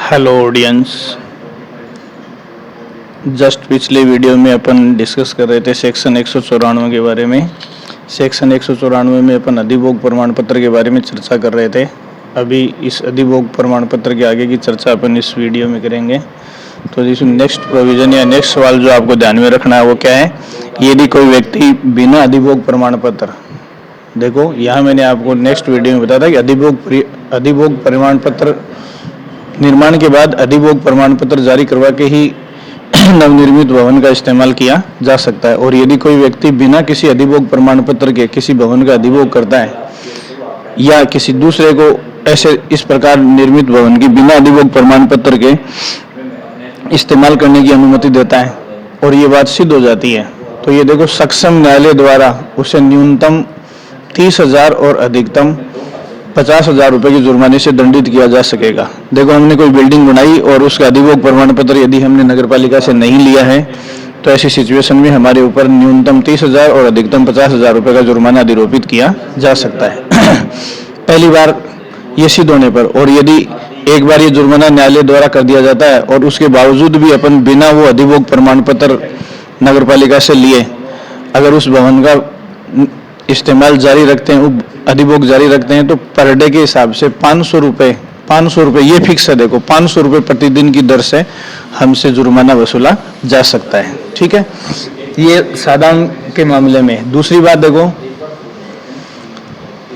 Hello audience. Just पिछले video में अपन discuss कर रहे थे सेक्शन 194 के बारे में। सेक्शन 194 में अपन अधिभोग प्रमाण पत्र के बारे में चर्चा कर रहे थे। अभी इस अधिभोग प्रमाण पत्र के आगे की चर्चा अपन इस वीडियो में करेंगे। तो जिसमें नेक्स्ट प्रोविज़न या नेक्स्ट सवाल जो आपको ध्यान में रखना है वो क्या है, यदि कोई व्यक्ति बिना अधिभोग प्रमाण पत्र, देखो यहाँ मैंने आपको नेक्स्ट वीडियो में बताया था कि अधिभोग प्रमाण पत्र निर्माण के बाद अधिभोग प्रमाण पत्र जारी करवा के ही नवनिर्मित भवन का इस्तेमाल किया जा सकता है। और यदि कोई व्यक्ति बिना किसी अधिभोग प्रमाण पत्र के किसी भवन का अधिभोग करता है या किसी दूसरे को ऐसे इस प्रकार निर्मित भवन की बिना अधिभोग प्रमाण पत्र के इस्तेमाल करने की अनुमति देता है और ये बात सिद्ध हो जाती है, तो ये देखो सक्षम न्यायालय द्वारा उसे न्यूनतम 30,000 और अधिकतम 50,000 रुपये के जुर्माने से दंडित किया जा सकेगा। देखो हमने कोई बिल्डिंग बनाई और उसका अधिभोग प्रमाण पत्र यदि हमने नगरपालिका से नहीं लिया है तो ऐसी सिचुएशन में हमारे ऊपर न्यूनतम 30,000 और अधिकतम 50,000 रुपये का जुर्माना अधिरोपित किया जा सकता है पहली बार ये सिद्ध होने पर। और यदि एक बार ये जुर्माना न्यायालय द्वारा कर दिया जाता है और उसके बावजूद भी अपन बिना वो अधिभोग प्रमाण पत्र नगरपालिका से लिए अगर उस भवन का इस्तेमाल जारी रखते हैं, अधिभोग जारी रखते हैं, तो पर डे के हिसाब से 500 रुपये ये फिक्स है। देखो 500 रुपये प्रतिदिन की दर से हमसे जुर्माना वसूला जा सकता है। ठीक है, ये साधारण के मामले में। दूसरी बात देखो,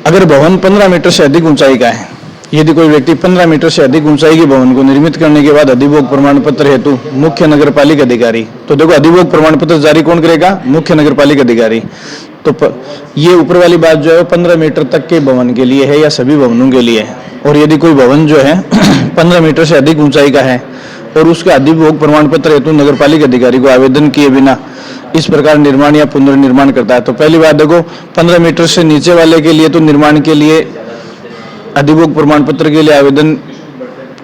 अगर भवन 15 मीटर से अधिक ऊंचाई का है, यदि कोई व्यक्ति 15 मीटर से अधिक ऊंचाई के भवन को निर्मित करने के बाद अधिभोग प्रमाण पत्र हेतु मुख्य नगरपालिका अधिकारी, तो देखो अधिभोग प्रमाण पत्र जारी कौन करेगा? मुख्य नगरपालिका अधिकारी। तो ये ऊपर वाली बात जो है 15 मीटर तक के भवन के लिए है या सभी भवनों के लिए है। और यदि कोई भवन जो है 15 मीटर से अधिक ऊंचाई का है और उसका अधिभोग प्रमाण पत्र हेतु नगरपालिका अधिकारी को आवेदन किए बिना इस प्रकार निर्माण या पुनर्निर्माण करता है, तो पहली बात देखो 15 मीटर से नीचे वाले के लिए तो निर्माण के लिए अधिभोग प्रमाण पत्र के लिए आवेदन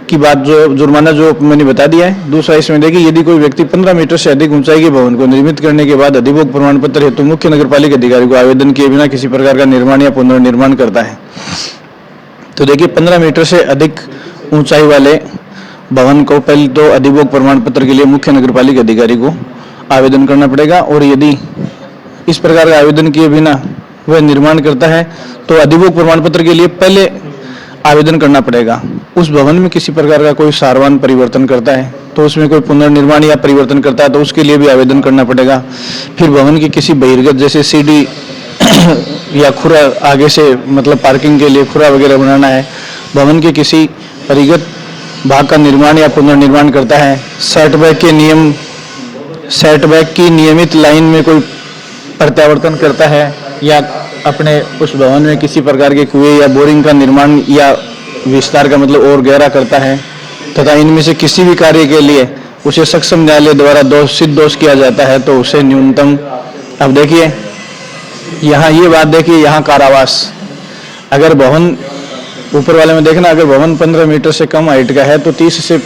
की बात जो जुर्माना जो मैंने बता दिया है। दूसरा इसमें देखिए, यदि कोई व्यक्ति 15 मीटर से अधिक ऊंचाई के भवन को निर्मित करने के बाद अधिभोग प्रमाण पत्र हेतु मुख्य नगरपालिका अधिकारी को आवेदन किए बिना किसी प्रकार का निर्माण या पुनर्निर्माण करता है, तो देखिए 15 मीटर से अधिक ऊंचाई वाले भवन को पहले तो अधिभोग प्रमाण पत्र के लिए मुख्य नगरपालिका अधिकारी को आवेदन करना पड़ेगा। और यदि इस प्रकार का आवेदन किए बिना वह निर्माण करता है तो अधिभोग प्रमाण पत्र के लिए पहले आवेदन करना पड़ेगा। उस भवन में किसी प्रकार का कोई सारवान परिवर्तन करता है तो उसमें कोई पुनर्निर्माण या परिवर्तन करता है तो उसके लिए भी आवेदन करना पड़ेगा। फिर भवन की किसी बहिर्गत जैसे सीढ़ी या खुरा आगे से मतलब पार्किंग के लिए खुरा वगैरह बनाना है, भवन के किसी परिगत भाग का निर्माण या पुनर्निर्माण करता है, सेटबैक की नियमित लाइन में कोई प्रत्यावर्तन करता है या अपने उस भवन में किसी प्रकार के कुएं या बोरिंग का निर्माण या विस्तार का मतलब और गहरा करता है तथा इनमें से किसी भी कार्य के लिए उसे सक्षम न्यायालय द्वारा सिद्ध दोष किया जाता है तो उसे न्यूनतम, अब देखिए यहाँ ये बात देखिए, यहाँ कारावास, अगर भवन ऊपर वाले में देखना, अगर भवन 15 मीटर से कम हाइट का है तो 30 से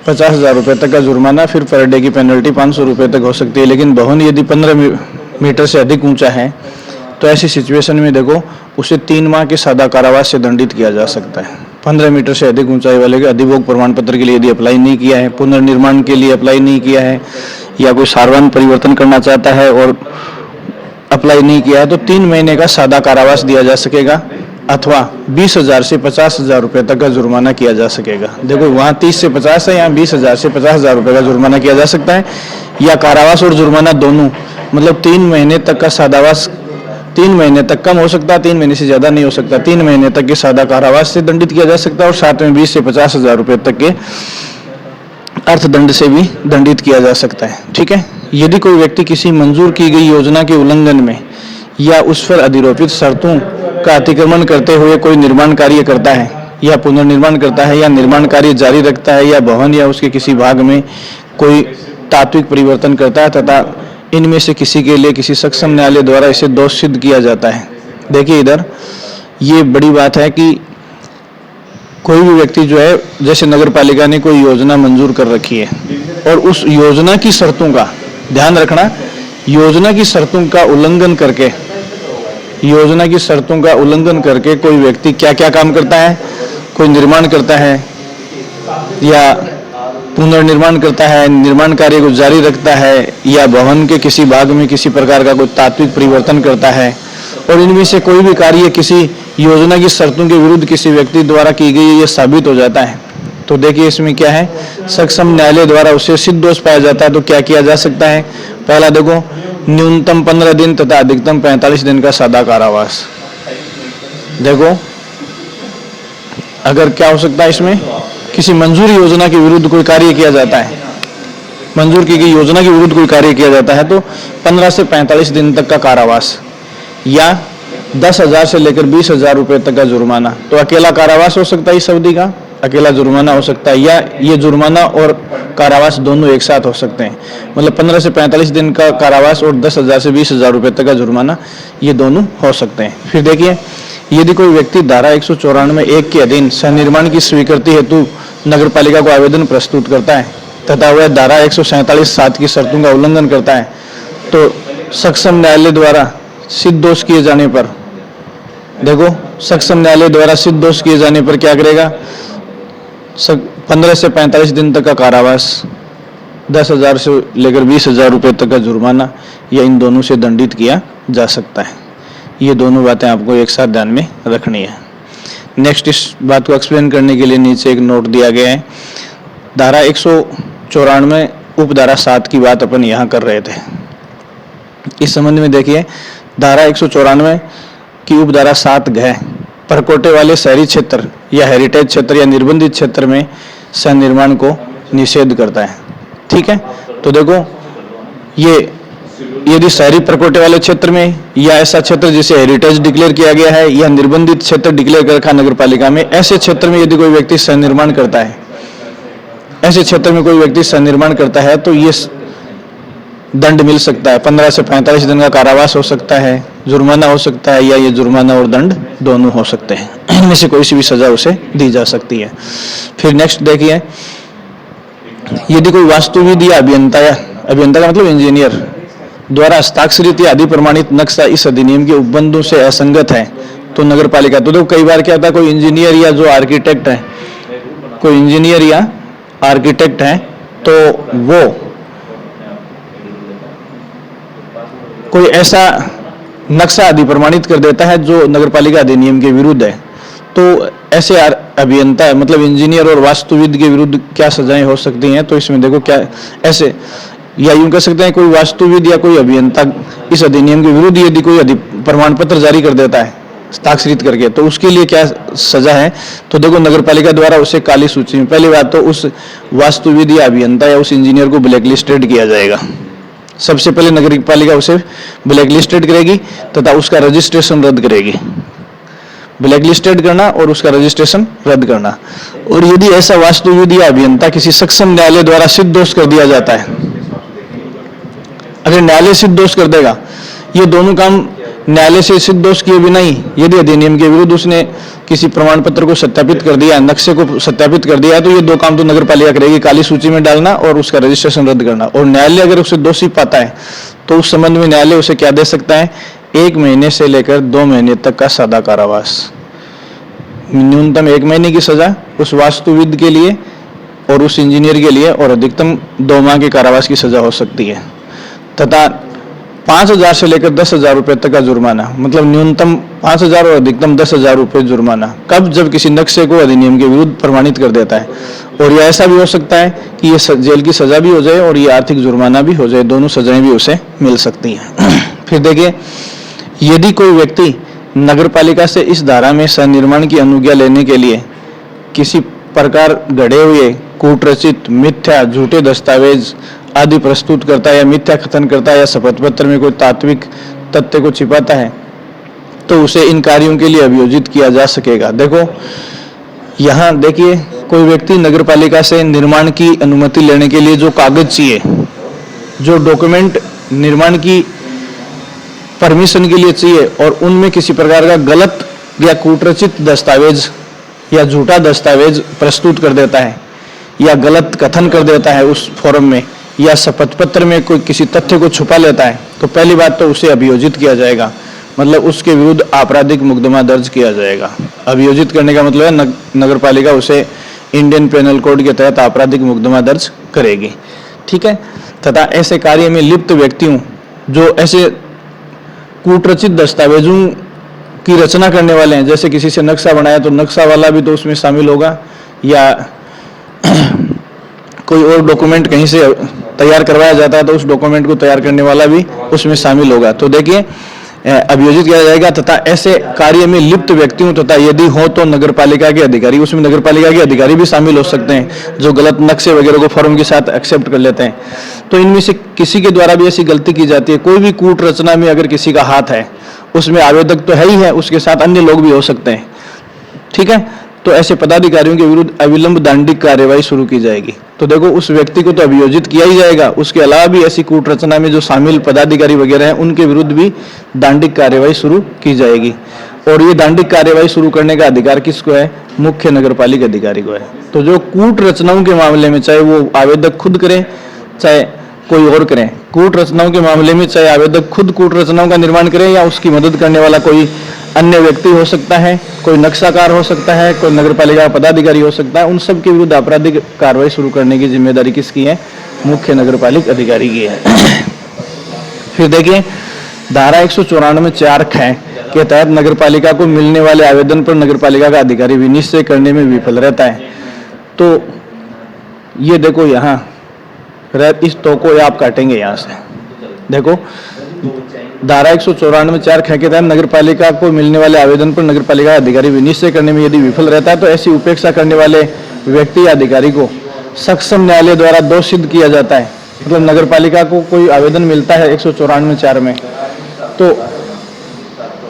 50,000 रुपये तक का जुर्माना, फिर पर डे की पेनल्टी 500 रुपये तक हो सकती है। लेकिन भवन यदि 15 मीटर से अधिक ऊंचा है तो ऐसी सिचुएशन में देखो उसे 3 माह के सादा कारावास से दंडित किया जा सकता है। 15 मीटर से अधिक ऊंचाई वाले के अधिभोग प्रमाण पत्र के लिए यदि अप्लाई नहीं किया है, पुनर्निर्माण के लिए अप्लाई नहीं किया है या कोई सारवान परिवर्तन करना चाहता है और अप्लाई नहीं किया है तो 3 महीने का सादा कारावास दिया जा सकेगा अथवा 20,000 से 50,000 रुपये तक का जुर्माना किया जा सकेगा। देखो वहाँ 30 से 50 है, यहाँ 20,000 से 50,000 रुपये का जुर्माना किया जा सकता है या कारावास और जुर्माना दोनों, मतलब 3 महीने तक का सादावास, 3 महीने तक कम हो सकता है, 3 महीने से ज़्यादा नहीं हो सकता, 3 महीने तक के सादा कारावास से दंडित किया जा सकता है और साथ में 20 से 50,000 रुपये तक के अर्थदंड से भी दंडित किया जा सकता है। ठीक है, यदि कोई व्यक्ति किसी मंजूर की गई योजना के उल्लंघन में या उस पर अधिरोपित शर्तों का अतिक्रमण करते हुए कोई निर्माण कार्य करता है या पुनर्निर्माण करता है या निर्माण कार्य जारी रखता है या भवन या उसके किसी भाग में कोई तात्विक परिवर्तन करता है तथा इनमें से किसी के लिए किसी सक्षम न्यायालय द्वारा इसे दोष सिद्ध किया जाता है। देखिए इधर ये बड़ी बात है कि कोई भी व्यक्ति जो है, जैसे नगरपालिका ने कोई योजना मंजूर कर रखी है और उस योजना की शर्तों का ध्यान रखना, योजना की शर्तों का उल्लंघन करके कोई व्यक्ति क्या क्या काम करता है, कोई निर्माण करता है या पुनर्निर्माण करता है, निर्माण कार्य को जारी रखता है, या भवन के किसी भाग में किसी प्रकार का कोई तात्विक परिवर्तन करता है, और इनमें से कोई भी कार्य किसी योजना की शर्तों के विरुद्ध किसी व्यक्ति द्वारा की गई ये साबित हो जाता है, तो देखिए इसमें क्या है, सक्षम न्यायालय द्वारा उसे सिद्ध दोष पाया जाता है तो क्या किया जा सकता है। पहला देखो, न्यूनतम 15 दिन तथा अधिकतम 45 दिन का सादा कारावास। देखो अगर क्या हो सकता है, इसमें किसी मंजूर योजना के विरुद्ध कोई कार्य किया जाता है, मंजूर की गई योजना के विरुद्ध कोई कार्य किया जाता है तो 15 से 45 दिन तक का कारावास, या 10,000 से लेकर 20,000 रुपए तक का जुर्माना। तो अकेला कारावास हो सकता है इस अवधि का, अकेला जुर्माना हो सकता है, या ये जुर्माना और कारावास दोनों एक साथ हो सकते हैं। मतलब 15 से 45 दिन का कारावास और 10,000 से 20,000 रुपए तक का जुर्माना, ये दोनों हो सकते हैं। फिर देखिए, यदि कोई व्यक्ति धारा 194(1) के अधीन सह-निर्माण की स्वीकृति हेतु नगर पालिका को आवेदन प्रस्तुत करता है तथा वह धारा 147(7) की शर्तों का उल्लंघन करता है, तो सक्षम न्यायालय द्वारा सिद्ध दोष किए जाने पर, देखो सक्षम न्यायालय द्वारा सिद्ध दोष किए जाने पर क्या करेगा, 15 से 45 दिन तक का कारावास, 10,000 से लेकर 20,000 रुपए तक का जुर्माना, या इन दोनों से दंडित किया जा सकता है। ये दोनों बातें आपको एक साथ ध्यान में रखनी है। नेक्स्ट, इस बात को एक्सप्लेन करने के लिए नीचे एक नोट दिया गया है। धारा 194 उपधारा 7 की बात अपन यहाँ कर रहे थे। इस संबंध में देखिए, धारा 194 की उपधारा 7 घ परकोटे वाले शहरी क्षेत्र या हेरिटेज क्षेत्र या निर्बंधित क्षेत्र में सह निर्माण को निषेध करता है। ठीक है, तो देखो ये यदि शहरी परकोटे वाले क्षेत्र में या ऐसा क्षेत्र जिसे हेरिटेज डिक्लेयर किया गया है या निर्बंधित क्षेत्र डिक्लेयर कर रखा नगर पालिका में, ऐसे क्षेत्र में यदि कोई व्यक्ति सह निर्माण करता है, ऐसे क्षेत्र में कोई व्यक्ति सह निर्माण करता है तो ये दंड मिल सकता है। 15 से 45 दिन का कारावास हो सकता है, जुर्माना हो सकता है, या ये जुर्माना और दंड दोनों हो सकते हैं। इनमें से कोई सी भी सजा उसे दी जा सकती है। फिर नेक्स्ट देखिए, यदि कोई वास्तुविद या अभियंता का मतलब इंजीनियर द्वारा हस्ताक्षरित या आदि प्रमाणित नक्शा इस अधिनियम के उपबंधों से असंगत है तो नगर पालिका, तो देखो कई बार क्या होता है, कोई इंजीनियर या जो आर्किटेक्ट है, कोई इंजीनियर या आर्किटेक्ट है तो वो कोई ऐसा नक्शा आदि प्रमाणित कर देता है जो नगर पालिका अधिनियम के विरुद्ध है, तो ऐसे अभियंता मतलब इंजीनियर और वास्तुविद के विरुद्ध क्या सजाएं हो सकती हैं। तो इसमें देखो क्या ऐसे, या यूं कह सकते हैं कोई वास्तुविद या कोई अभियंता इस अधिनियम के विरुद्ध यदि कोई प्रमाण पत्र जारी कर देता है हस्ताक्षरित करके, तो उसके लिए क्या सजा है। तो देखो नगर पालिका द्वारा उसे काली सूची में, पहली बात तो उस वास्तुविद या अभियंता या उस इंजीनियर को ब्लैक लिस्टेड किया जाएगा। सबसे पहले नगर पालिका उसे ब्लैक लिस्टेड करेगी तथा उसका रजिस्ट्रेशन रद्द करेगी। ब्लैक लिस्टेड करना और उसका रजिस्ट्रेशन रद्द करना। और यदि ऐसा वास्तुविद या अभियंता किसी सक्षम न्यायालय द्वारा सिद्ध दोष कर दिया जाता है, अगर न्यायालय सिद्ध दोष कर देगा, ये दोनों काम न्यायालय से सिद्ध दोष किए बिना ही यदि अधिनियम के विरुद्ध उसने किसी प्रमाण पत्र को सत्यापित कर दिया, नक्शे को सत्यापित कर दिया, तो ये दो काम तो नगर पालिका करेगी, काली सूची में डालना और उसका रजिस्ट्रेशन रद्द करना। और न्यायालय अगर उसे दोषी पाता है तो उस संबंध में न्यायालय उसे क्या दे सकता है, 1 महीने से लेकर 2 महीने तक का सादा कारावास, न्यूनतम 1 महीने की सजा उस वास्तुविद के लिए और उस इंजीनियर के लिए, और अधिकतम 2 माह के कारावास की सजा हो सकती है, तथा 5,000 से लेकर 10,000 रुपए तक का जुर्माना, मतलब न्यूनतम 5,000 और अधिकतम 10,000 रुपए जुर्माना, कब, जब किसी नक्शे को अधिनियम के विरुद्ध प्रमाणित कर देता है। और यह ऐसा भी हो सकता है कि ये जेल की सजा भी हो जाए और ये आर्थिक जुर्माना भी हो जाए, दोनों सजाएं भी उसे मिल सकती हैं। फिर देखिए, यदि कोई व्यक्ति नगर पालिका से इस धारा में सह निर्माण की अनुज्ञा लेने के लिए किसी प्रकार गढ़े हुए कूटरचित मिथ्या झूठे दस्तावेज आदि प्रस्तुत करता है या मिथ्या कथन करता है या शपथ पत्र में कोई तात्विक तथ्य को छिपाता है, तो उसे इन कार्यों के लिए अभियोजित किया जा सकेगा। देखो यहाँ देखिए, कोई व्यक्ति नगर पालिका से निर्माण की अनुमति लेने के लिए जो कागज चाहिए, जो डॉक्यूमेंट निर्माण की परमिशन के लिए चाहिए, और उनमें किसी प्रकार का गलत या कूटरचित दस्तावेज या झूठा दस्तावेज प्रस्तुत कर देता है या गलत कथन कर देता है उस फॉर्म में, या शपथ पत्र में कोई किसी तथ्य को छुपा लेता है, तो पहली बात तो उसे अभियोजित किया जाएगा, मतलब उसके विरुद्ध आपराधिक मुकदमा दर्ज किया जाएगा। अभियोजित करने का मतलब है नगर पालिका उसे इंडियन पेनल कोड के तहत आपराधिक मुकदमा दर्ज करेगी। ठीक है। तथा ऐसे कार्य में लिप्त व्यक्तियों जो ऐसे कूटरचित दस्तावेजों की रचना करने वाले हैं, जैसे किसी से नक्शा बनाया तो नक्शा वाला भी तो उसमें शामिल होगा, या कोई और डॉक्यूमेंट कहीं से तैयार करवाया जाता है तो उस डॉक्यूमेंट को तैयार करने वाला भी उसमें शामिल होगा। तो देखिए अभियोजित किया जाएगा। तथा ऐसे कार्य में लिप्त व्यक्तियों तथा यदि हो तो नगरपालिका के अधिकारी, उसमें नगरपालिका के अधिकारी भी शामिल हो सकते हैं जो गलत नक्शे वगैरह को फॉर्म के साथ एक्सेप्ट कर लेते हैं। तो इनमें से किसी के द्वारा भी ऐसी गलती की जाती है, कोई भी कूट रचना में अगर किसी का हाथ है, उसमें आवेदक तो है ही है, उसके साथ अन्य लोग भी हो सकते हैं। ठीक है। तो ऐसे पदाधिकारियों के विरुद्ध अविलंब दंडिक कार्यवाही शुरू की जाएगी। तो देखो उस व्यक्ति को तो अभियोजित किया ही जाएगा, उसके अलावा भी ऐसी कूट रचना में जो शामिल पदाधिकारी वगैरह हैं उनके विरुद्ध भी दंडिक कार्यवाही शुरू की जाएगी। और ये दंडिक कार्यवाही शुरू करने का अधिकार किसको है? मुख्य नगरपालिका अधिकारी को है। तो जो कूट रचनाओं के मामले में चाहे वो आवेदक खुद करे चाहे कोई और करे, कूट रचनाओं के मामले में चाहे आवेदक खुद कूट रचनाओं का निर्माण करे या उसकी मदद करने वाला कोई अन्य व्यक्ति हो सकता है, कोई नक्शाकार हो सकता है, कोई नगरपालिका पदाधिकारी हो सकता है, उन सब के विरुद्ध आपराधिक कार्रवाई शुरू करने की जिम्मेदारी किसकी है? मुख्य नगरपालिका अधिकारी की है। फिर देखिए धारा 194(4) के तहत नगरपालिका को मिलने वाले आवेदन पर नगरपालिका का अधिकारी विनिश्चय करने में विफल रहता है। तो ये देखो यहाँ इस तो को आप काटेंगे यहाँ से, देखो धारा 194(4) के तहत नगरपालिका को मिलने वाले आवेदन पर नगरपालिका अधिकारी विनिश्चय करने में यदि विफल रहता है तो ऐसी उपेक्षा करने वाले व्यक्ति या अधिकारी को सक्षम न्यायालय द्वारा दोष सिद्ध किया जाता है। मतलब नगरपालिका को कोई आवेदन मिलता है 194(4) में, तो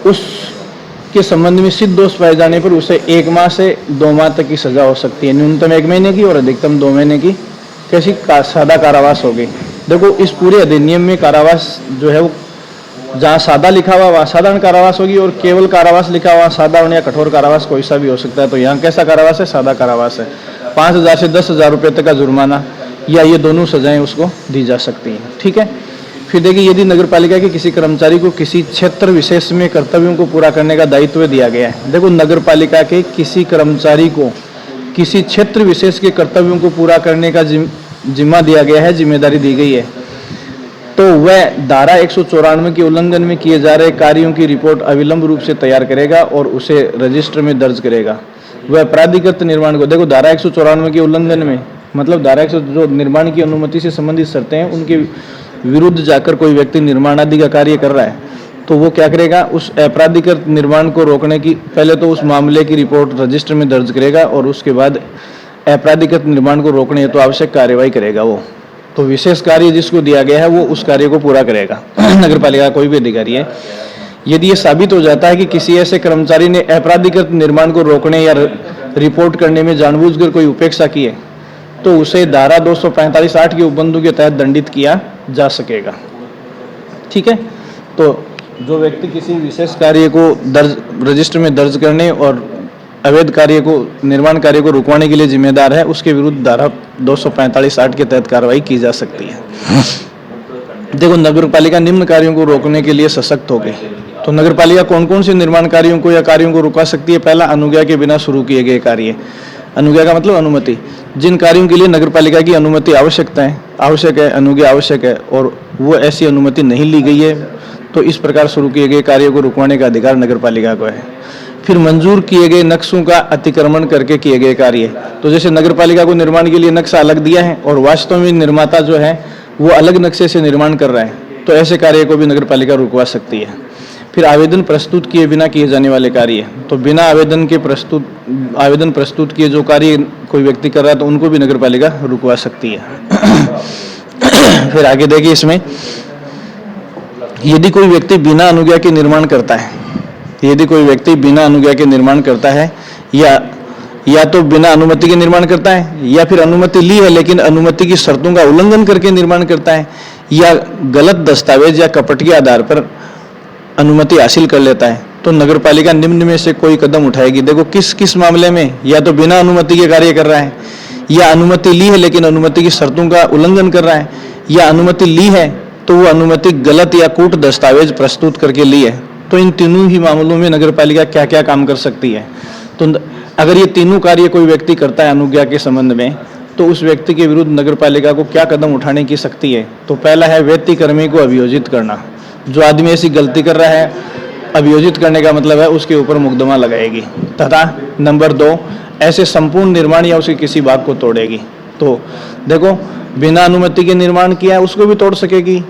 उसके संबंध में सिद्ध दोष पाए जाने पर उसे 1 माह से 2 माह तक की सजा हो सकती है, न्यूनतम 1 महीने की और अधिकतम 2 महीने की कैसी सादा कारावास होगी। देखो इस पूरे अधिनियम में कारावास जो है वो जहाँ सादा लिखा हुआ वहाँ साधारण कारावास होगी और केवल कारावास लिखा हुआ साधारण या कठोर कारावास कोई सा भी हो सकता है। तो यहाँ कैसा कारावास है? सादा कारावास है। 5,000 से 10,000 रुपये तक का जुर्माना या ये दोनों सजाएं उसको दी जा सकती हैं। ठीक है। फिर देखिए यदि नगरपालिका के किसी कर्मचारी को किसी क्षेत्र विशेष में कर्तव्यों को पूरा करने का दायित्व दिया गया है, देखो नगरपालिका के किसी कर्मचारी को किसी क्षेत्र विशेष के कर्तव्यों को पूरा करने का जिम्मा दिया गया है, जिम्मेदारी दी गई है, तो वह धारा 194 के उल्लंघन में किए जा रहे कार्यों की रिपोर्ट अविलंब रूप से तैयार करेगा और उसे रजिस्टर में दर्ज करेगा। वह प्राधिकृत निर्माण को, देखो धारा 194 के उल्लंघन में मतलब धारा 100 जो निर्माण की अनुमति से संबंधित शर्तें हैं उनके विरुद्ध जाकर कोई व्यक्ति निर्माण आदि का कार्य कर रहा है तो वो क्या करेगा? उस अपराधिकृत निर्माण को रोकने की पहले तो उस मामले की रिपोर्ट रजिस्टर में दर्ज करेगा और उसके बाद अपराधिकृत निर्माण को रोकने हेतु आवश्यक कार्यवाही करेगा। वो तो विशेष कार्य जिसको दिया गया है वो उस कार्य को पूरा करेगा। नगरपालिका कोई भी अधिकारी है, यदि ये साबित हो जाता है कि किसी ऐसे कर्मचारी ने अपराधिकृत निर्माण को रोकने या रिपोर्ट करने में जानबूझकर कोई उपेक्षा की है तो उसे धारा 245(8) के उपबंधों के तहत दंडित किया जा सकेगा। ठीक है। तो जो व्यक्ति किसी विशेष कार्य को रजिस्टर में दर्ज करने और अवैध कार्य को निर्माण कार्य को रुकवाने के लिए जिम्मेदार है उसके विरुद्ध धारा 245(8) के तहत कार्रवाई की जा सकती है। देखो नगरपालिका निम्न कार्यों को रोकने के लिए सशक्त हो गई। तो नगरपालिका कौन कौन से निर्माण कार्यों को या कार्यों को रुका सकती है? पहला, अनुज्ञा के बिना शुरू किए गए कार्य। अनुज्ञा का मतलब अनुमति। जिन कार्यों के लिए नगरपालिका की अनुमति आवश्यक है, अनुज्ञा आवश्यक है और वो ऐसी अनुमति नहीं ली गई है तो इस प्रकार शुरू किए गए कार्यों को रुकवाने का अधिकार नगरपालिका को है। फिर मंजूर किए गए नक्शों का अतिक्रमण करके किए गए कार्य। तो जैसे नगरपालिका को निर्माण के लिए नक्शा अलग दिया है और वास्तव में निर्माता जो है वो अलग नक्शे से निर्माण कर रहा है तो ऐसे कार्य को भी नगरपालिका रुकवा सकती है। फिर आवेदन प्रस्तुत किए बिना किए जाने वाले कार्य। तो बिना आवेदन प्रस्तुत किए जो कार्य कोई व्यक्ति कर रहा है तो उनको भी नगरपालिका रुकवा सकती है। फिर आगे देखिए इसमें यदि कोई व्यक्ति बिना अनुज्ञा के निर्माण करता है, यदि कोई व्यक्ति बिना अनुज्ञा के निर्माण करता है या तो बिना अनुमति के निर्माण करता है या फिर अनुमति ली है लेकिन अनुमति की शर्तों का उल्लंघन करके निर्माण करता है या गलत दस्तावेज या कपट के आधार पर अनुमति हासिल कर लेता है तो नगरपालिका निम्न में से कोई कदम उठाएगी। देखो किस किस मामले में? या तो बिना अनुमति के कार्य कर रहा है या अनुमति ली है लेकिन अनुमति की शर्तों का उल्लंघन कर रहा है या अनुमति ली है तो वो अनुमति गलत या कूट दस्तावेज प्रस्तुत करके ली है। तो इन तीनों ही मामलों में नगरपालिका क्या क्या काम कर सकती है? तो अगर ये तीनों कार्य कोई व्यक्ति करता है अनुज्ञा के संबंध में, तो उस व्यक्ति के विरुद्ध नगर पालिका को क्या कदम उठाने की शक्ति है? तो पहला है व्यक्तिकर्मी को अभियोजित करना। जो आदमी ऐसी गलती कर रहा है, अभियोजित करने का मतलब है उसके ऊपर मुकदमा लगाएगी। तथा नंबर 2, ऐसे संपूर्ण निर्माण या उसके किसी भाग को तोड़ेगी। तो देखो, बिना अनुमति के निर्माण किया है उसको भी तोड़ सकेगी,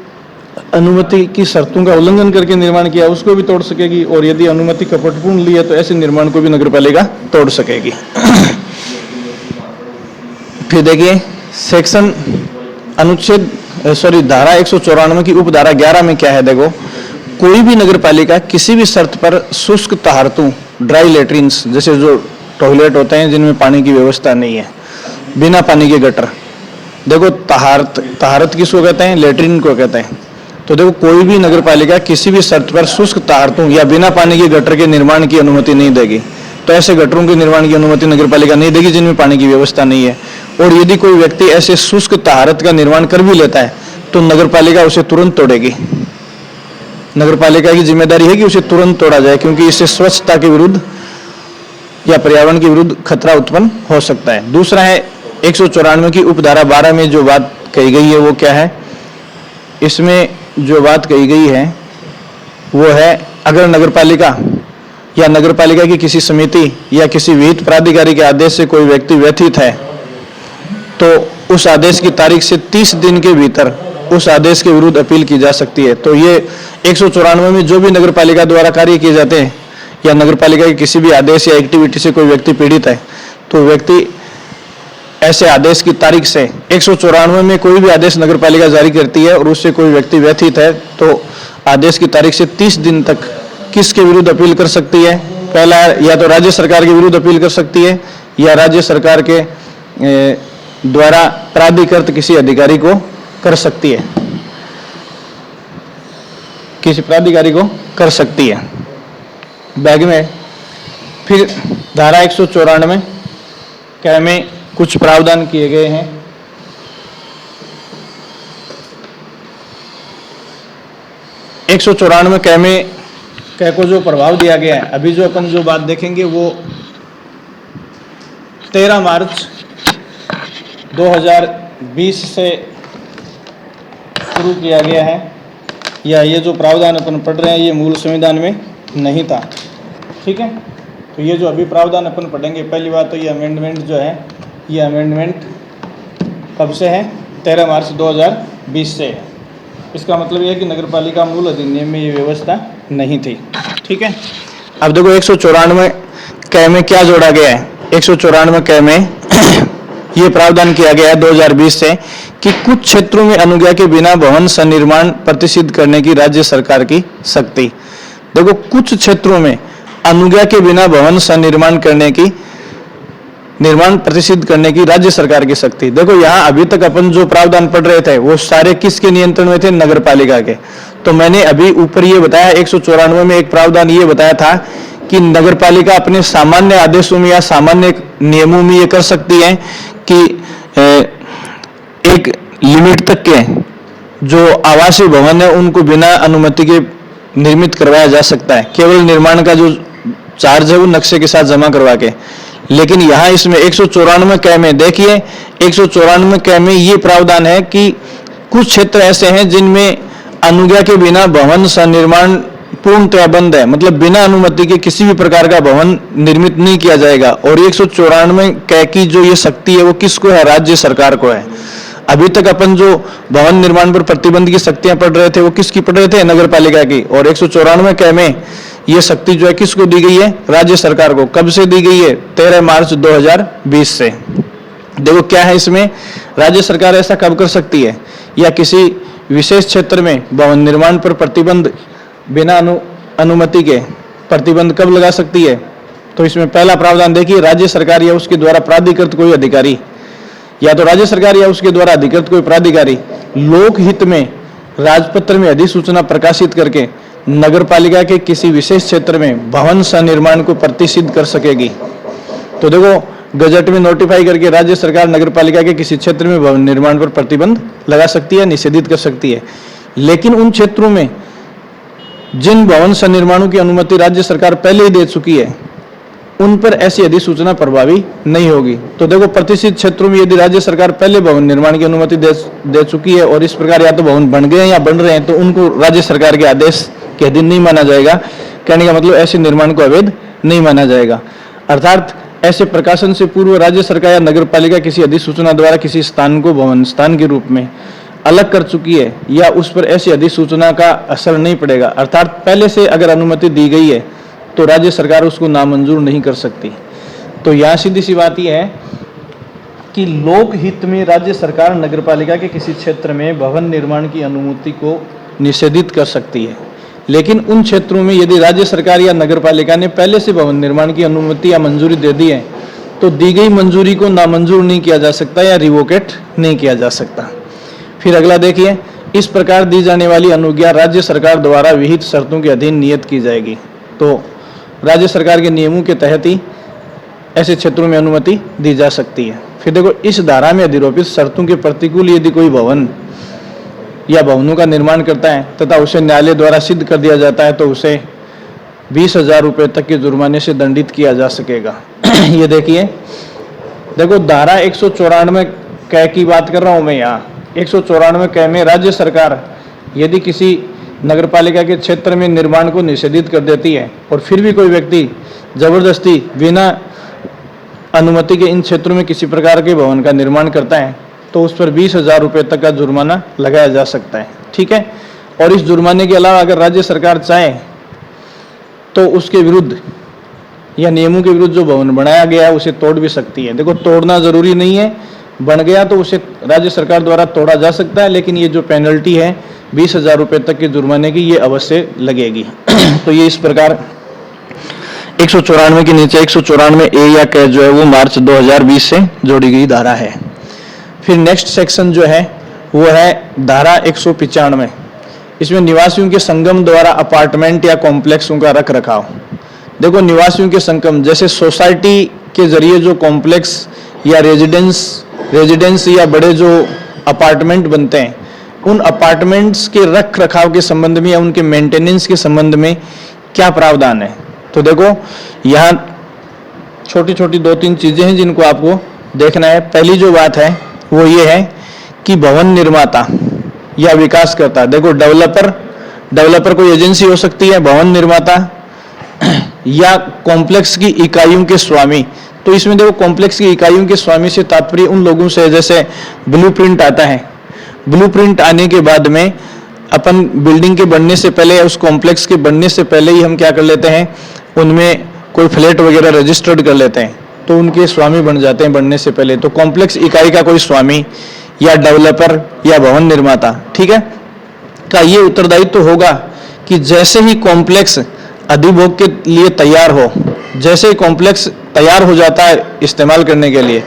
अनुमति की शर्तों का उल्लंघन करके निर्माण किया उसको भी तोड़ सकेगी, और यदि अनुमति कपटपूर्ण ली है तो ऐसे निर्माण को भी नगरपालिका तोड़ सकेगी। फिर देखिए सेक्शन अनुच्छेद धारा 194 की उपधारा 11 में क्या है? देखो, कोई भी नगरपालिका किसी भी शर्त पर शुष्क तहारतों, ड्राई लेट्रिन्स, जैसे जो टॉयलेट होते हैं जिनमें पानी की व्यवस्था नहीं है, बिना पानी के गटर, देखो तहारत किसको कहते हैं? लेट्रिन को कहते हैं। तो देखो, कोई भी नगरपालिका किसी भी शर्त पर शुष्क तहारतों या बिना पानी के गटर के निर्माण की अनुमति नहीं देगी। तो ऐसे गटरों के निर्माण की अनुमति नगरपालिका नहीं देगी जिनमें पानी की व्यवस्था नहीं है। और यदि कोई व्यक्ति ऐसे शुष्क तहारत का निर्माण कर भी लेता है तो नगरपालिका उसे तुरंत तोड़ेगी। नगरपालिका की जिम्मेदारी है कि उसे तुरंत तोड़ा जाए, क्योंकि इससे स्वच्छता के विरुद्ध या पर्यावरण के विरुद्ध खतरा उत्पन्न हो सकता है। दूसरा है 194 की उपधारा 12 में जो बात कही गई है वो क्या है? इसमें जो बात कही गई है वो है, अगर नगरपालिका या नगरपालिका की किसी समिति या किसी विहित प्राधिकारी के आदेश से कोई व्यक्ति व्यथित है तो उस आदेश की तारीख से 30 दिन के भीतर उस आदेश के विरुद्ध अपील की जा सकती है। तो ये 194 में जो भी नगरपालिका द्वारा कार्य किए जाते हैं या नगरपालिका के किसी भी आदेश या एक्टिविटी से कोई व्यक्ति पीड़ित है तो व्यक्ति ऐसे आदेश की तारीख से 194 में कोई भी आदेश नगरपालिका जारी करती है और उससे कोई व्यक्ति व्यथित है तो आदेश की तारीख से 30 दिन तक किसके विरुद्ध अपील कर सकती है? पहला, या तो राज्य सरकार के विरुद्ध अपील कर सकती है या राज्य सरकार के द्वारा प्राधिकृत किसी अधिकारी को कर सकती है, किसी प्राधिकारी को कर सकती है। बैग में फिर धारा 194 क्या में कुछ प्रावधान किए गए हैं। एक 194 कै में कै को जो प्रभाव दिया गया है, अभी जो अपन जो बात देखेंगे वो 13 मार्च 2020 से शुरू किया गया है, या ये जो प्रावधान अपन पढ़ रहे हैं ये मूल संविधान में नहीं था। ठीक है, तो ये जो अभी प्रावधान अपन पढ़ेंगे, पहली बात तो ये अमेंडमेंट जो है, ये अमेंडमेंट कब से है? 13 मार्च 2020 से है। इसका मतलब ये है कि नगरपालिका मूल अधिनियम में ये व्यवस्था नहीं थी। ठीक है, अब देखो 194 कै में क्या जोड़ा गया है। 194 कै में ये प्रावधान किया गया है 2020 से कि कुछ क्षेत्रों में अनुज्ञा के बिना भवन सन्निर्माण प्रतिषिद्ध करने की राज्य सरकार की शक्ति। देखो, कुछ क्षेत्रों में अनुज्ञा के बिना भवन सन्निर्माण करने की निर्माण प्रतिषिद्ध करने की राज्य सरकार की शक्ति। देखो, यहाँ अभी तक अपन जो प्रावधान पढ़ रहे थे वो सारे किसके नियंत्रण में थे? नगरपालिका के। तो मैंने अभी ऊपर ये बताया 194 में एक प्रावधान ये बताया था कि नगरपालिका अपने सामान्य आदेशों में या सामान्य नियमों में ये कर सकती है कि एक लिमिट तक के जो आवासीय भवन है उनको बिना अनुमति के निर्मित करवाया जा सकता है, केवल निर्माण का जो चार्ज है वो नक्शे के साथ जमा करवा के। लेकिन यहाँ इसमें 194 कै में देखिए, 194 कै में ये प्रावधान है कि कुछ क्षेत्र ऐसे हैं जिनमें अनुज्ञा के बिना भवन सन्निर्माण पूर्णतया बंद है, मतलब बिना अनुमति के किसी भी प्रकार का भवन निर्मित नहीं किया जाएगा। और 194 कै की जो ये शक्ति है वो किसको है? राज्य सरकार को है। अभी तक अपन जो भवन निर्माण पर प्रतिबंध की शक्तियां पढ़ रहे थे वो किसकी पढ़ रहे थे? नगरपालिका की। और 194 कै में ये शक्ति जो है किसको दी गई है? राज्य सरकार को। कब से दी गई है? 13 मार्च 2020 से। देखो क्या है इसमें, राज्य सरकार ऐसा कब कर सकती है, या किसी विशेष क्षेत्र में भवन निर्माण पर प्रतिबंध बिना अनुमति के प्रतिबंध कब लगा सकती है? तो इसमें पहला प्रावधान देखिए, राज्य सरकार या उसके द्वारा प्राधिकृत कोई अधिकारी, या तो राज्य सरकार या उसके द्वारा अधिकृत कोई प्राधिकारी लोकहित में राजपत्र में अधिसूचना प्रकाशित करके नगरपालिका के किसी विशेष क्षेत्र में भवन सन्निर्माण को प्रतिषिद्ध कर सकेगी। तो देखो, गजट में नोटिफाई करके राज्य सरकार नगरपालिका के किसी क्षेत्र में भवन निर्माण पर प्रतिबंध लगा सकती है, निषेधित कर सकती है। लेकिन उन क्षेत्रों में जिन भवन सन्निर्माणों की अनुमति राज्य सरकार पहले ही दे चुकी है उन पर ऐसी अधिसूचना प्रभावी नहीं होगी। तो देखो, प्रतिष्ठित क्षेत्रों में यदि राज्य सरकार पहले भवन निर्माण की अनुमति दे चुकी है और इस प्रकार या तो भवन बन गए हैं या बन रहे हैं, तो उनको राज्य सरकार के आदेश के अधीन नहीं माना जाएगा। कहने का मतलब ऐसे निर्माण को अवैध नहीं माना जाएगा। अर्थात ऐसे प्रकाशन से पूर्व राज्य सरकार या नगर पालिका किसी अधिसूचना द्वारा किसी स्थान को भवन स्थान के रूप में अलग कर चुकी है या उस पर ऐसी अधिसूचना का असर नहीं पड़ेगा। अर्थात पहले से अगर अनुमति दी गई है तो राज्य सरकार उसको नामंजूर नहीं कर सकती। तो यहाँ सीधी सी बात यह है कि लोक हित में राज्य सरकार नगरपालिका के किसी क्षेत्र में भवन निर्माण की अनुमति को निषेधित कर सकती है, लेकिन उन क्षेत्रों में यदि राज्य सरकार या नगरपालिका ने पहले से भवन निर्माण की अनुमति या मंजूरी दे दी है तो दी गई मंजूरी को नामंजूर नहीं किया जा सकता या रिवोकेट नहीं किया जा सकता। फिर अगला देखिए, इस प्रकार दी जाने वाली अनुज्ञा राज्य सरकार द्वारा विहित शर्तों के अधीन नियत की जाएगी। तो राज्य सरकार के नियमों के तहत ही ऐसे क्षेत्रों में अनुमति दी जा सकती है। फिर देखो, इस धारा में अधिरोपित शर्तों के प्रतिकूल यदि कोई भवन या भवनों का निर्माण करता है तथा उसे न्यायालय द्वारा सिद्ध कर दिया जाता है तो उसे 20,000 रुपये तक के जुर्माने से दंडित किया जा सकेगा। ये देखिए, देखो धारा 194 क की बात कर रहा हूं मैं यहाँ। 194 क में राज्य सरकार यदि किसी नगरपालिका के क्षेत्र में निर्माण को निषेधित कर देती है और फिर भी कोई व्यक्ति जबरदस्ती बिना अनुमति के इन क्षेत्रों में किसी प्रकार के भवन का निर्माण करता है तो उस पर 20,000 रुपये तक का जुर्माना लगाया जा सकता है। ठीक है, और इस जुर्माने के अलावा अगर राज्य सरकार चाहे तो उसके विरुद्ध या नियमों के विरुद्ध जो भवन बनाया गया है उसे तोड़ भी सकती है। देखो, तोड़ना जरूरी नहीं है, बन गया तो उसे राज्य सरकार द्वारा तोड़ा जा सकता है, लेकिन ये जो पेनल्टी है 20,000 रुपये तक के जुर्माने की, ये अवश्य लगेगी। तो ये इस प्रकार 194 के नीचे 194 ए या क जो है वो मार्च 2020 से जोड़ी गई धारा है। फिर नेक्स्ट सेक्शन जो है वो है धारा 195। इसमें निवासियों के संगम द्वारा अपार्टमेंट या कॉम्प्लेक्सों का रख रखाव। देखो, निवासियों के संगम जैसे सोसाइटी के जरिए जो कॉम्प्लेक्स या रेजिडेंस या बड़े जो अपार्टमेंट बनते हैं, उन अपार्टमेंट्स के रख रखाव के संबंध में या उनके मेंटेनेंस के संबंध में क्या प्रावधान है। तो देखो, यहाँ छोटी छोटी 2-3 चीजें हैं जिनको आपको देखना है। पहली जो बात है वो ये है कि भवन निर्माता या विकासकर्ता, देखो डेवलपर कोई एजेंसी हो सकती है, भवन निर्माता या कॉम्प्लेक्स की इकाइयों के स्वामी। तो इसमें देखो, कॉम्प्लेक्स की इकाइयों के स्वामी से तात्पर्य उन लोगों से जैसे ब्लूप्रिंट आता है। ब्लूप्रिंट आने के बाद में अपन बिल्डिंग के बनने से पहले, उस कॉम्प्लेक्स के बनने से पहले ही हम क्या कर लेते हैं, उनमें कोई फ्लैट वगैरह रजिस्टर्ड कर लेते हैं, तो उनके स्वामी बन जाते हैं बनने से पहले। तो कॉम्प्लेक्स इकाई का कोई स्वामी या डेवलपर या भवन निर्माता, ठीक है, का ये उत्तरदायित्व तो होगा कि जैसे ही कॉम्प्लेक्स अधिभोग के लिए तैयार हो, जैसे ही कॉम्प्लेक्स तैयार हो जाता है इस्तेमाल करने के लिए,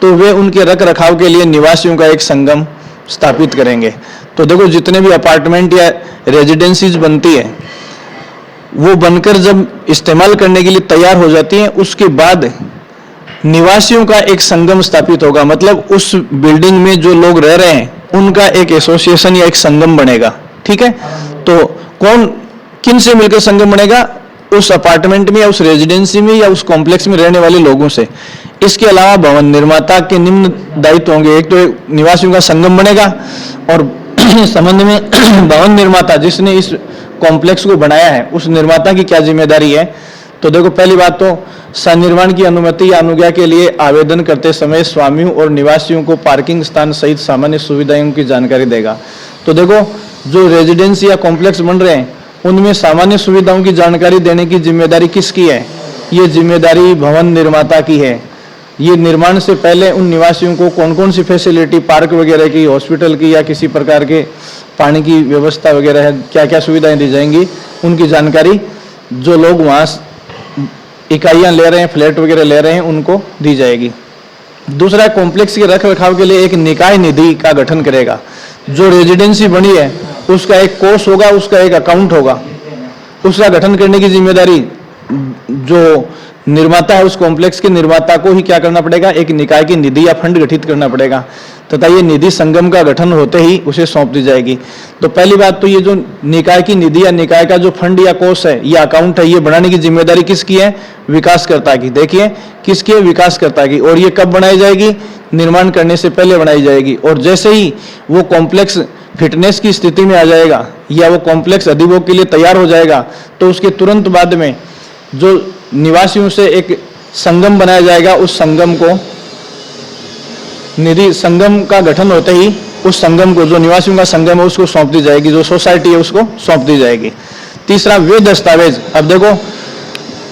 तो वे उनके रख रखाव के लिए निवासियों का एक संगम स्थापित करेंगे। तो देखो, जितने भी अपार्टमेंट या रेजिडेंसीज बनती है वो बनकर जब इस्तेमाल करने के लिए तैयार हो जाती हैं, उसके बाद निवासियों का एक संगम स्थापित होगा। मतलब उस बिल्डिंग में जो लोग रह रहे हैं उनका एक एसोसिएशन या एक संगम बनेगा। ठीक है, तो कौन किन से मिलकर संगम बनेगा, उस अपार्टमेंट में या उस रेजिडेंसी में या उस कॉम्प्लेक्स में रहने वाले लोगों से। इसके अलावा भवन निर्माता के निम्न दायित्व होंगे। एक तो निवासियों का संगम बनेगा और संबंध में भवन निर्माता जिसने इस कॉम्प्लेक्स को बनाया है उस निर्माता की क्या जिम्मेदारी है। तो देखो, पहली बात तो सन्निर्माण की अनुमति या अनुज्ञा के लिए आवेदन करते समय स्वामियों और निवासियों को पार्किंग स्थान सहित सामान्य सुविधाओं की जानकारी देगा। तो देखो, जो रेजिडेंस या कॉम्प्लेक्स बन रहे हैं उनमें सामान्य सुविधाओं की जानकारी देने की जिम्मेदारी किसकी है, ये जिम्मेदारी भवन निर्माता की है। ये निर्माण से पहले उन निवासियों को कौन कौन सी फैसिलिटी, पार्क वगैरह की, हॉस्पिटल की या किसी प्रकार के पानी की व्यवस्था वगैरह है, क्या क्या सुविधाएं दी जाएंगी, उनकी जानकारी जो लोग वहाँ इकाइयाँ ले रहे हैं, फ्लैट वगैरह ले रहे हैं, उनको दी जाएगी। दूसरा, कॉम्प्लेक्स के रख रखाव के लिए एक निकाय निधि का गठन करेगा। जो रेजिडेंसी बनी है उसका एक कोष होगा, उसका एक अकाउंट होगा, उसका गठन करने की जिम्मेदारी जो निर्माता है उस कॉम्प्लेक्स के निर्माता को ही क्या करना पड़ेगा, एक निकाय की निधि या फंड गठित करना पड़ेगा तथा ये निधि संगम का गठन होते ही उसे सौंप दी जाएगी। तो पहली बात तो ये जो निकाय की निधि या निकाय का जो फंड या कोष है या अकाउंट है, ये बनाने की जिम्मेदारी किसकी है? विकासकर्ता की। देखिए किसकी है? विकासकर्ता की। और ये कब बनाई जाएगी? निर्माण करने से पहले बनाई जाएगी। और जैसे ही वो कॉम्प्लेक्स फिटनेस की स्थिति में आ जाएगा या वो कॉम्प्लेक्स अधिभोग के लिए तैयार हो जाएगा, तो उसके तुरंत बाद में जो निवासियों से एक संगम बनाया जाएगा, उस संगम को निधि संगम का गठन होते ही उस संगम को, जो निवासियों का संगम है, उसको सौंप दी जाएगी, जो सोसाइटी है उसको सौंप दी जाएगी। तीसरा, वे दस्तावेज। अब देखो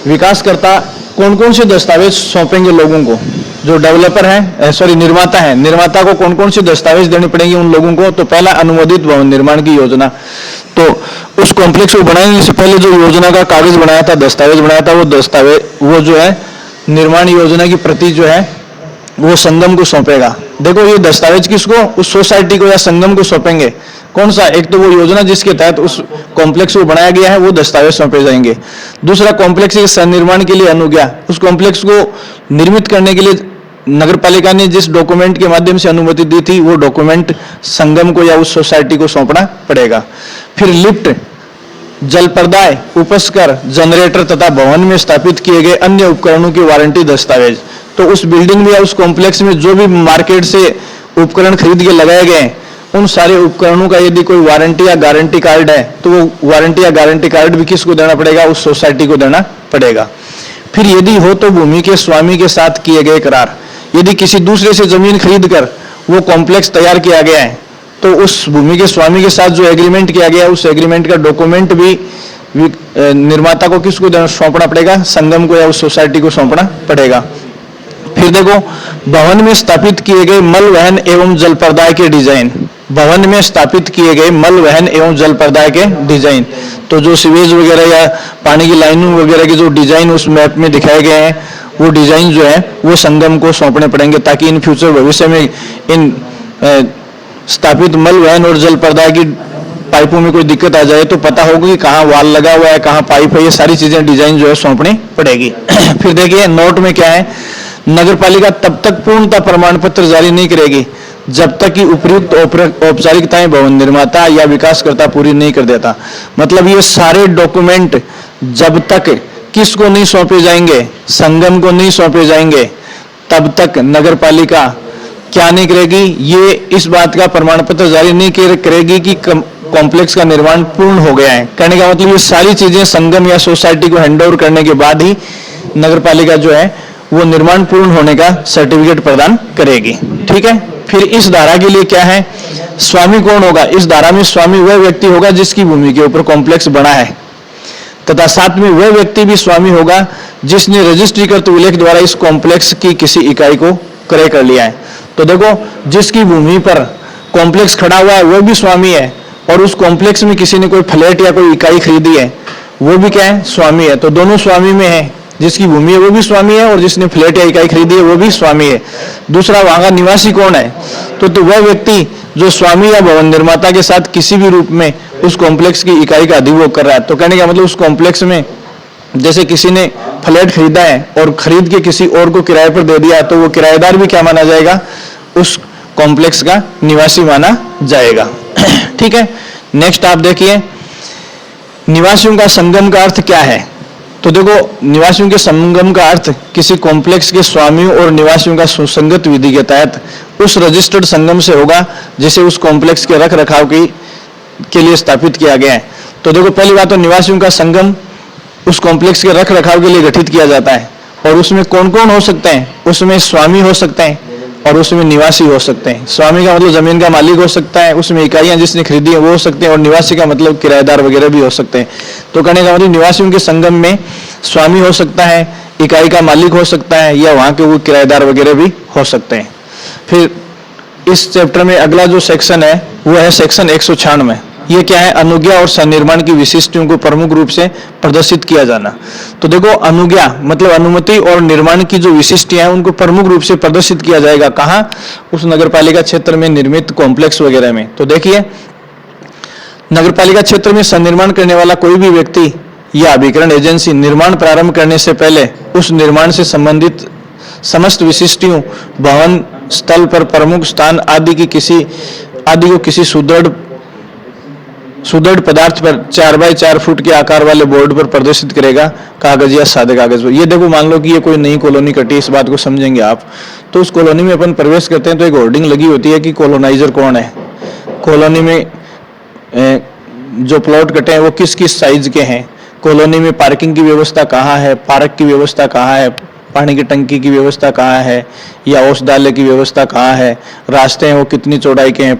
विकासकर्ता कौन कौन से दस्तावेज सौंपेंगे लोगों को? जो डेवलपर है, निर्माता है, निर्माता को कौन कौन से दस्तावेज देने पड़ेंगे उन लोगों को? तो पहला, अनुमोदित भवन निर्माण की योजना। तो उस कॉम्प्लेक्स को बनाने से पहले जो योजना का कागज बनाया था, दस्तावेज बनाया था, वो दस्तावेज, वो जो है निर्माण योजना की प्रति जो है वो संगम को सौंपेगा। देखो ये दस्तावेज किसको? उस सोसाइटी को या संगम को सौंपेंगे। कौन सा? एक तो वो योजना जिसके तहत उस कॉम्प्लेक्स को बनाया गया है, वो दस्तावेज सौंपे जाएंगे। दूसरा, कॉम्प्लेक्स के सन्निर्माण के लिए अनुज्ञा। उस कॉम्प्लेक्स को निर्मित करने के लिए नगरपालिका ने जिस डॉक्यूमेंट के माध्यम से अनुमति दी थी, वो डॉक्यूमेंट संगम को या उस सोसाइटी को सौंपना पड़ेगा। फिर लिफ्ट, जलप्रदाय, उपस्कर, जनरेटर तथा भवन में स्थापित किए गए अन्य उपकरणों की वारंटी दस्तावेज। तो उस बिल्डिंग में या उस कॉम्प्लेक्स में जो भी मार्केट से उपकरण खरीद के लगाए गए, उन सारे उपकरणों का यदि कोई वारंटी या गारंटी कार्ड है, तो वो वारंटी या गारंटी कार्ड भी किसको देना पड़ेगा? उस सोसाइटी को देना पड़ेगा। फिर यदि हो तो भूमि के स्वामी के साथ किए गए करार। यदि किसी दूसरे से जमीन खरीद कर वो कॉम्प्लेक्स तैयार किया गया है, तो उस भूमि के स्वामी के साथ जो एग्रीमेंट किया गया है, उस एग्रीमेंट का डॉक्यूमेंट भी निर्माता को किसको सौंपना पड़ेगा? संगम को या उस सोसाइटी को सौंपना पड़ेगा। फिर देखो, भवन में स्थापित किए गए मल वहन एवं जल प्रदाय के डिजाइन। भवन में स्थापित किए गए मल वहन एवं जल प्रदाय के डिजाइन, तो जो सीवेज वगैरह या पानी की लाइनों वगैरह के जो डिजाइन उस मैप में दिखाए गए हैं, वो डिजाइन जो है वो संगम को सौंपने पड़ेंगे, ताकि इन फ्यूचर भविष्य में इन स्थापित मल वहन और जल प्रदाय की पाइपों में कोई दिक्कत आ जाए तो पता होगा कि कहाँ वाल लगा हुआ है, कहाँ पाइप है। ये सारी चीजें डिजाइन जो है सौंपनी पड़ेगी। फिर देखिए नोट में क्या है, नगरपालिका तब तक पूर्णतः प्रमाण पत्र जारी नहीं करेगी जब तक कि उपयुक्त औपचारिकताएं भवन निर्माता या विकासकर्ता पूरी नहीं कर देता। मतलब ये सारे डॉक्यूमेंट जब तक किसको नहीं सौंपे जाएंगे, संगम को नहीं सौंपे जाएंगे, तब तक नगरपालिका क्या नहीं करेगी? ये इस बात का प्रमाण पत्र जारी नहीं करेगी कि कॉम्प्लेक्स का निर्माण पूर्ण हो गया है। कहने का मतलब ये सारी चीजें संगम या सोसाइटी को हैंडओवर करने के बाद ही नगरपालिका जो है वो निर्माण पूर्ण होने का सर्टिफिकेट प्रदान करेगी। ठीक है। फिर इस धारा के लिए क्या है, स्वामी कौन होगा? इस धारा में स्वामी वह व्यक्ति होगा जिसकी भूमि के ऊपर कॉम्प्लेक्स बना है, तथा साथ में वह व्यक्ति भी स्वामी होगा जिसने रजिस्ट्रीकृत उल्लेख द्वारा इस कॉम्प्लेक्स की किसी इकाई को क्रय कर लिया है। तो देखो, जिसकी भूमि पर कॉम्प्लेक्स खड़ा हुआ है वह भी स्वामी है, और उस कॉम्प्लेक्स में किसी ने कोई फ्लैट या कोई इकाई खरीदी है वो भी क्या है? स्वामी है। तो दोनों स्वामी में है, जिसकी भूमि है वो भी स्वामी है और जिसने फ्लैट या इकाई खरीदी है वो भी स्वामी है। दूसरा, वहां का निवासी कौन है? तो वह व्यक्ति जो स्वामी या भवन निर्माता के साथ किसी भी रूप में उस कॉम्प्लेक्स की इकाई का अधिभोग कर रहा है। तो कहने का मतलब उस कॉम्प्लेक्स में जैसे किसी ने फ्लैट खरीदा है और खरीद के किसी और को किराए पर दे दिया, तो वो किराएदार भी क्या माना जाएगा? उस कॉम्प्लेक्स का निवासी माना जाएगा। ठीक है। नेक्स्ट आप देखिए, निवासियों का संगम का अर्थ क्या है? तो देखो, निवासियों के संगम का अर्थ किसी कॉम्प्लेक्स के स्वामियों और निवासियों का सुसंगत विधि के तहत उस रजिस्टर्ड संगम से होगा जिसे उस कॉम्प्लेक्स के रख रखाव के लिए स्थापित किया गया है। तो देखो, पहली बात तो निवासियों का संगम उस कॉम्प्लेक्स के रख रखाव के लिए गठित किया जाता है, और उसमें कौन कौन हो सकते हैं? उसमें स्वामी हो सकते हैं और उसमें निवासी हो सकते हैं। स्वामी का मतलब जमीन का मालिक हो सकता है, उसमें इकाइयां जिसने खरीदी है वो हो सकते हैं, और निवासी का मतलब किराएदार वगैरह भी हो सकते हैं। तो कहने का मतलब निवासियों के संगम में स्वामी हो सकता है, इकाई का मालिक हो सकता है, या वहां के वो किराएदार वगैरह भी हो सकते हैं। फिर इस चैप्टर में अगला जो सेक्शन है वो है सेक्शन 196। ये क्या है? अनुज्ञा और सन्निर्माण की विशिष्टताओं को प्रमुख रूप से प्रदर्शित किया जाना। तो देखो, अनुज्ञा मतलब अनुमति और निर्माण की जो विशिष्टताएं हैं उनको प्रमुख रूप से प्रदर्शित किया जाएगा। कहाँ? उस नगरपालिका क्षेत्र में निर्मित कॉम्प्लेक्स वगैरह में। तो देखिए, नगरपालिका क्षेत्र में सन्निर्माण करने वाला कोई भी व्यक्ति या अभिकरण एजेंसी निर्माण प्रारंभ करने से पहले उस निर्माण से संबंधित समस्त विशिष्टताओं, भवन स्थल पर प्रमुख स्थान आदि को किसी सुदृढ़ पदार्थ पर 4x4 फुट के आकार वाले बोर्ड पर प्रदर्शित करेगा, कागज या सादे कागज पर। ये देखो, मान लो कि ये कोई नई कॉलोनी कटी, इस बात को समझेंगे आप। तो उस कॉलोनी में अपन प्रवेश करते हैं तो एक होर्डिंग लगी होती है कि कॉलोनाइजर कौन है, कॉलोनी में जो प्लॉट कटे हैं वो किस किस साइज के हैं, कॉलोनी में पार्किंग की व्यवस्था कहाँ है, पार्क की व्यवस्था कहाँ है, पानी की टंकी की व्यवस्था कहाँ है, या औषधालय की व्यवस्था कहाँ है, रास्ते हैं वो कितनी चौड़ाई के हैं,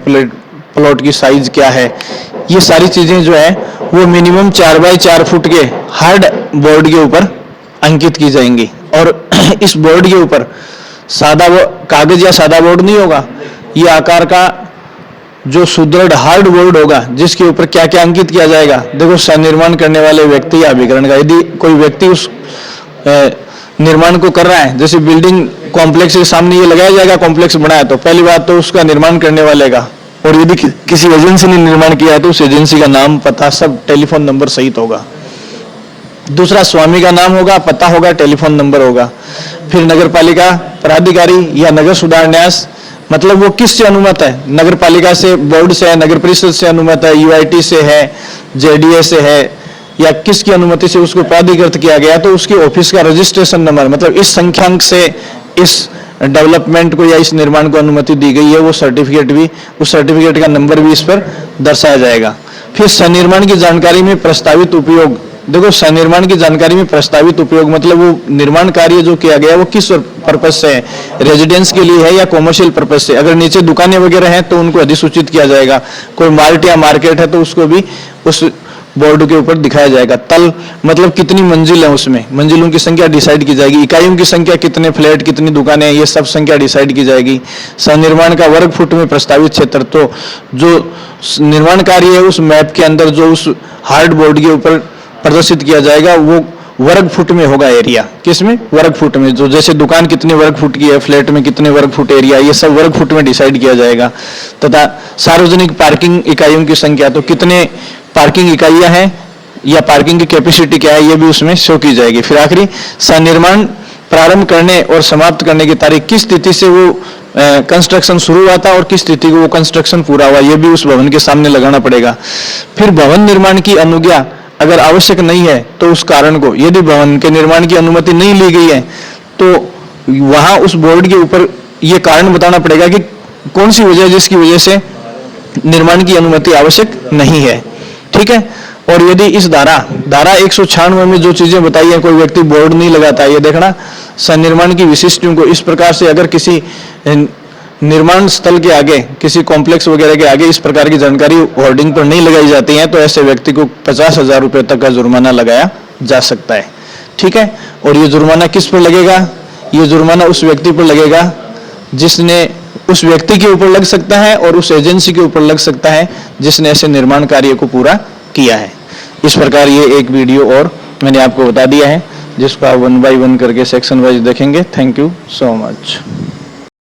प्लॉट की साइज क्या है। ये सारी चीजें जो है वो मिनिमम 4x4 फुट के हार्ड बोर्ड के ऊपर अंकित की जाएंगी। और इस बोर्ड के ऊपर सादा कागज या सादा बोर्ड नहीं होगा, ये आकार का जो सुदृढ़ हार्ड बोर्ड होगा जिसके ऊपर क्या क्या अंकित किया जाएगा। देखो, सनिर्माण करने वाले व्यक्ति या अभिकरण का, यदि कोई व्यक्ति उस निर्माण को कर रहा है, जैसे बिल्डिंग कॉम्प्लेक्स के सामने ये लगाया जाएगा, कॉम्प्लेक्स बनाया, तो पहली बात तो उसका निर्माण करने वाले का, और यदि किसी एजेंसी ने निर्माण किया है तो उस एजेंसी का नाम, पता, सब टेलीफोन नंबर सहित होगा। दूसरा, स्वामी का नाम होगा, पता होगा, टेलीफोन नंबर होगा। फिर नगर पालिका प्राधिकारी या नगर सुधार न्यास, मतलब वो किससे अनुमत है, नगर पालिका से, बोर्ड से है, नगर परिषद से अनुमत है, यूआईटी से है, जेडीए से है, या किसकी अनुमति से उसको प्राधिकृत किया गया, तो उसके ऑफिस का रजिस्ट्रेशन नंबर, मतलब इस संख्यांक से इस डेवलपमेंट को या इस निर्माण को अनुमति दी गई है, वो सर्टिफिकेट भी, उस सर्टिफिकेट का नंबर भी इस पर दर्शाया जाएगा। फिर सनिर्माण की जानकारी में प्रस्तावित उपयोग, देखो, सनिर्माण की जानकारी में प्रस्तावित उपयोग मतलब वो निर्माण कार्य जो किया गया वो किस पर्पज से है, रेजिडेंस के लिए है या कॉमर्शियल पर्पज से। अगर नीचे दुकानें वगैरह हैं तो उनको अधिसूचित किया जाएगा, कोई मार्ट या मार्केट है तो उसको भी उस बोर्ड के ऊपर दिखाया जाएगा। तल मतलब कितनी मंजिल है, उसमें मंजिलों की संख्या डिसाइड की जाएगी, इकाइयों की संख्या, कितने फ्लैट, कितनी दुकानें, ये सब संख्या डिसाइड की जाएगी। सनिर्माण का वर्ग फुट में प्रस्तावित क्षेत्र, तो जो निर्माण कार्य है उस मैप के अंदर जो उस हार्ड बोर्ड के ऊपर प्रदर्शित किया जाएगा वो वर्ग फुट में होगा एरिया। किसमें? वर्ग फुट में। जो जैसे दुकान कितने वर्ग फुट की है, फ्लैट में कितने वर्ग फुट एरिया, ये सब वर्ग फुट में डिसाइड किया जाएगा। तथा सार्वजनिक पार्किंग इकाइयों की संख्या, तो कितने पार्किंग इकाइयां हैं या पार्किंग की कैपेसिटी क्या है, ये भी उसमें शो की जाएगी। फिर आखिरी, सनिर्माण प्रारंभ करने और समाप्त करने की तारीख, किस तिथि से वो कंस्ट्रक्शन शुरू हुआ था और किस तिथि को वो कंस्ट्रक्शन पूरा हुआ, ये भी उस भवन के सामने लगाना पड़ेगा। फिर भवन निर्माण की अनुज्ञा अगर आवश्यक नहीं है तो उस कारण को, यदि भवन के निर्माण की अनुमति नहीं ली गई है तो वहां उस बोर्ड के ऊपर ये कारण बताना पड़ेगा कि कौन सी वजह जिसकी वजह से निर्माण की अनुमति आवश्यक नहीं है। ठीक है। और यदि इस धारा 196 में जो चीजें बताई है, कोई व्यक्ति बोर्ड नहीं लगाता, ये देखना, सनिर्माण की विशिष्टों को इस प्रकार से, अगर किसी निर्माण स्थल के आगे, किसी कॉम्प्लेक्स वगैरह के आगे इस प्रकार की जानकारी होर्डिंग पर नहीं लगाई जाती है तो ऐसे व्यक्ति को 50,000 रुपए तक का जुर्माना लगाया जा सकता है। ठीक है। और ये जुर्माना किस पर लगेगा? ये जुर्माना उस व्यक्ति पर लगेगा जिसने, उस व्यक्ति के ऊपर लग सकता है और उस एजेंसी के ऊपर लग सकता है जिसने ऐसे निर्माण कार्य को पूरा किया है। इस प्रकार ये एक वीडियो और मैंने आपको बता दिया है जिसको आप 1 by 1 करके सेक्शन वाइज देखेंगे। Thank you so much.